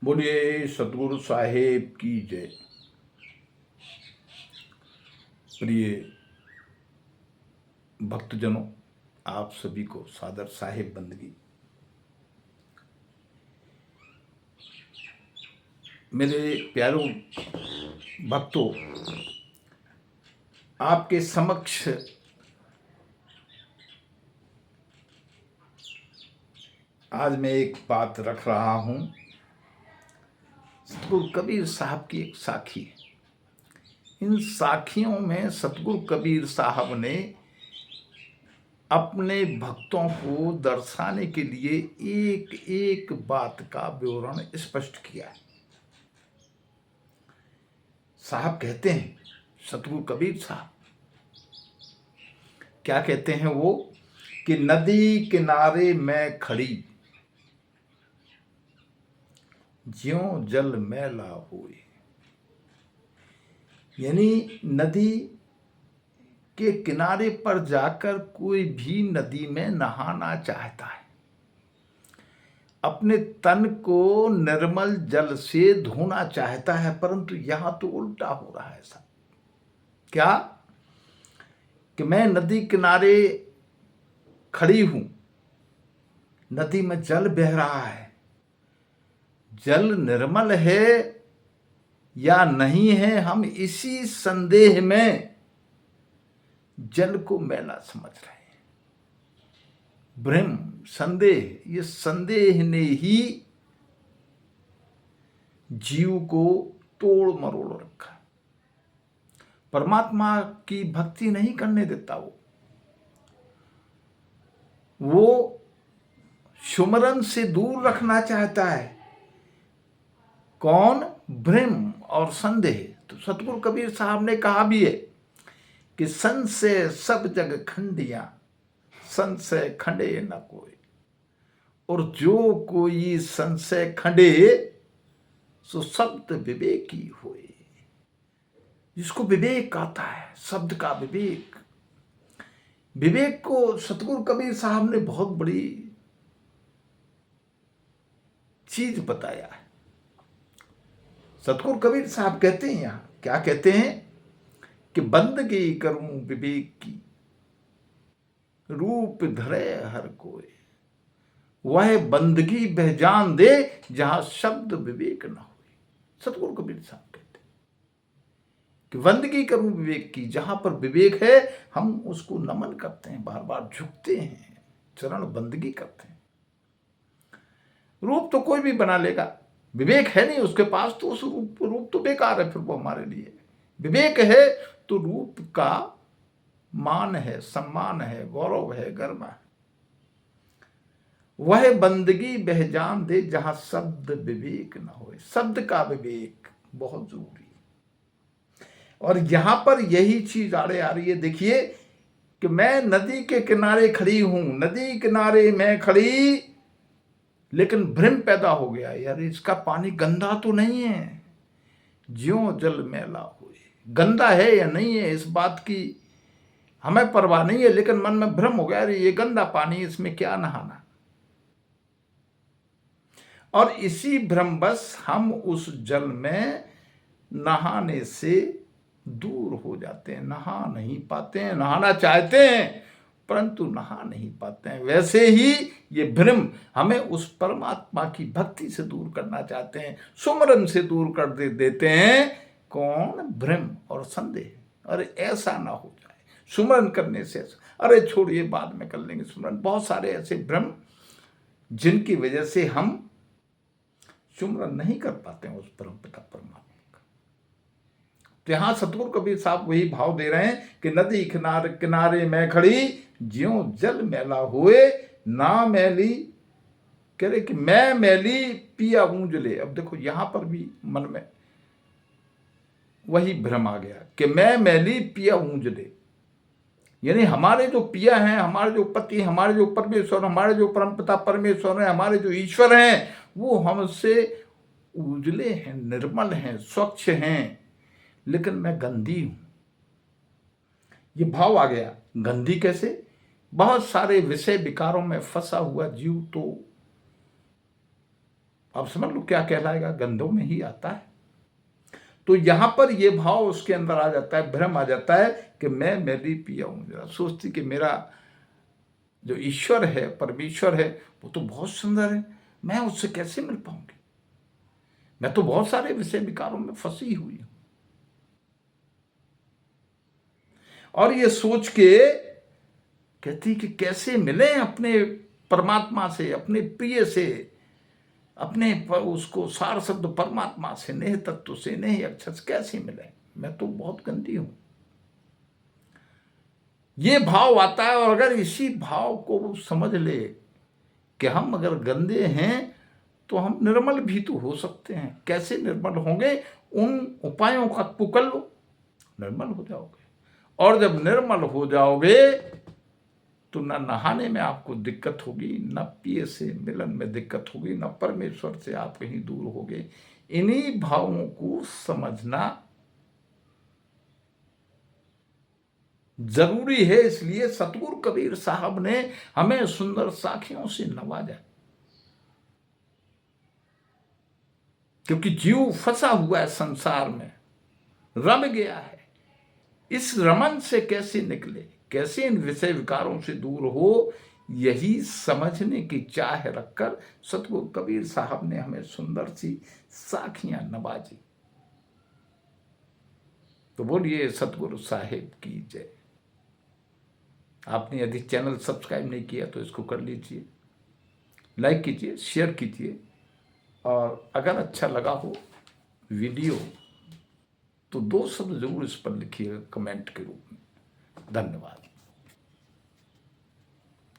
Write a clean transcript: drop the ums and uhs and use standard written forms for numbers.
बोलिए सतगुरु साहेब की जय। प्रिय भक्तजनों, आप सभी को सादर साहेब बंदगी। मेरे प्यारों भक्तों, आपके समक्ष आज मैं एक बात रख रहा हूं। सतगुरु कबीर साहब की एक साखी है। इन साखियों में सतगुरु कबीर साहब ने अपने भक्तों को दर्शाने के लिए एक एक बात का विवरण स्पष्ट किया है। साहब कहते हैं, सतगुरु कबीर साहब क्या कहते हैं वो, कि नदी किनारे में खड़ी ज्यों जल मैला होए। यानी नदी के किनारे पर जाकर कोई भी नदी में नहाना चाहता है, अपने तन को निर्मल जल से धोना चाहता है, परंतु यहां तो उल्टा हो रहा है। सब क्या कि मैं नदी किनारे खड़ी हूं, नदी में जल बह रहा है, जल निर्मल है या नहीं है, हम इसी संदेह में जल को मैला समझ रहे हैं। भ्रम, संदेह, ये संदेह ने ही जीव को तोड़ मरोड़ रखा। परमात्मा की भक्ति नहीं करने देता। वो सुमरन से दूर रखना चाहता है। कौन? भ्रम और संदेह। तो सतगुरु कबीर साहब ने कहा भी है कि संशय सब जग खंडिया, संशय खंडे न कोई। और जो कोई संशय खंडे सो शब्द विवेकी होए। जिसको विवेक आता है, शब्द का विवेक, विवेक को सतगुरु कबीर साहब ने बहुत बड़ी चीज बताया है। सतगुरु कबीर साहब कहते हैं, यहां क्या कहते हैं कि बंदगी करूं विवेक की, रूप धरे हर कोई। वह बंदगी बहजान दे जहां शब्द विवेक न हो। सतगुरु कबीर साहब कहते हैं कि बंदगी करूं विवेक की, जहां पर विवेक है हम उसको नमन करते हैं, बार बार झुकते हैं, चरण बंदगी करते हैं। रूप तो कोई भी बना लेगा, विवेक है नहीं उसके पास तो उस रूप तो बेकार है फिर वो हमारे लिए। विवेक है तो रूप का मान है, सम्मान है, गौरव है, गर्व है। वह बंदगी बहजान दे जहां शब्द विवेक न हो। शब्द का विवेक बहुत जरूरी है। और यहां पर यही चीज आड़े आ रही है। देखिए कि मैं नदी के किनारे खड़ी हूं, नदी किनारे में खड़ी, लेकिन भ्रम पैदा हो गया, यार इसका पानी गंदा तो नहीं है, ज्यों जल मैला हुए। गंदा है या नहीं है इस बात की हमें परवाह नहीं है, लेकिन मन में भ्रम हो गया, अरे ये गंदा पानी, इसमें क्या नहाना। और इसी भ्रमवश हम उस जल में नहाने से दूर हो जाते हैं, नहा नहीं पाते हैं। नहाना चाहते हैं परंतु नहा नहीं पाते हैं। वैसे ही ये भ्रम हमें उस परमात्मा की भक्ति से दूर करना चाहते हैं, सुमरन से दूर कर देते हैं। कौन? भ्रम और संदेह। अरे ऐसा ना हो जाए सुमरन करने से, अरे छोड़िए बाद में कर लेंगे सुमरन। बहुत सारे ऐसे भ्रम जिनकी वजह से हम सुमरन नहीं कर पाते हैं उस परम पिता परमात्मा का। तो यहां सतगुरु कबीर साहब वही भाव दे रहे हैं कि नदी किनारे किनारे में खड़ी ज्यों जल मैला हुए, ना मैली, कह रहे कि मैं मैली पिया ऊंजले। अब देखो यहां पर भी मन में वही भ्रम आ गया कि मैं मैली पिया ऊंजले। यानी हमारे जो पिया हैं, हमारे जो पति, हमारे जो परमेश्वर, हमारे जो परमपिता परमेश्वर हैं, हमारे जो ईश्वर हैं, वो हमसे उजले हैं, निर्मल हैं, स्वच्छ हैं, लेकिन मैं गंदी हूं। ये भाव आ गया। गंदी कैसे? बहुत सारे विषय विकारों में फंसा हुआ जीव तो अब समझ लो क्या कहलाएगा, गंधों में ही आता है। तो यहां पर ये भाव उसके अंदर आ जाता है, भ्रम आ जाता है कि मैं मेरी पिया हूं। जरा सोचती कि मेरा जो ईश्वर है, परमेश्वर है, वो तो बहुत सुंदर है, मैं उससे कैसे मिल पाऊंगी, मैं तो बहुत सारे विषय विकारों में फंसी हुई हूं। और ये सोच के कहती कि कैसे मिले अपने परमात्मा से, अपने प्रिय से, अपने उसको सार शब्द परमात्मा से, नेह तत्व से, नेह अक्षर से कैसे मिले, मैं तो बहुत गंदी हूं। ये भाव आता है। और अगर इसी भाव को समझ ले कि हम अगर गंदे हैं तो हम निर्मल भी तो हो सकते हैं। कैसे निर्मल होंगे, उन उपायों का तू कर लो, निर्मल हो जाओगे। और जब निर्मल हो जाओगे तो न नहाने में आपको दिक्कत होगी, न पिए से मिलन में दिक्कत होगी, न परमेश्वर से आप कहीं दूर होगे। इन्हीं भावों को समझना जरूरी है। इसलिए सतगुरु कबीर साहब ने हमें सुंदर साखियों से नवाजा, क्योंकि जीव फंसा हुआ है संसार में, रम गया है। इस रमन से कैसे निकले, कैसे इन विषय विकारों से दूर हो, यही समझने की चाह रखकर सतगुरु कबीर साहब ने हमें सुंदर सी साखियां नवाजी। तो बोलिए सतगुरु साहिब की जय। आपने यदि चैनल सब्सक्राइब नहीं किया तो इसको कर लीजिए, लाइक कीजिए, शेयर कीजिए, और अगर अच्छा लगा हो वीडियो तो 2 शब्द जरूर इस पर लिखिएगा कमेंट के रूप में। धन्यवाद।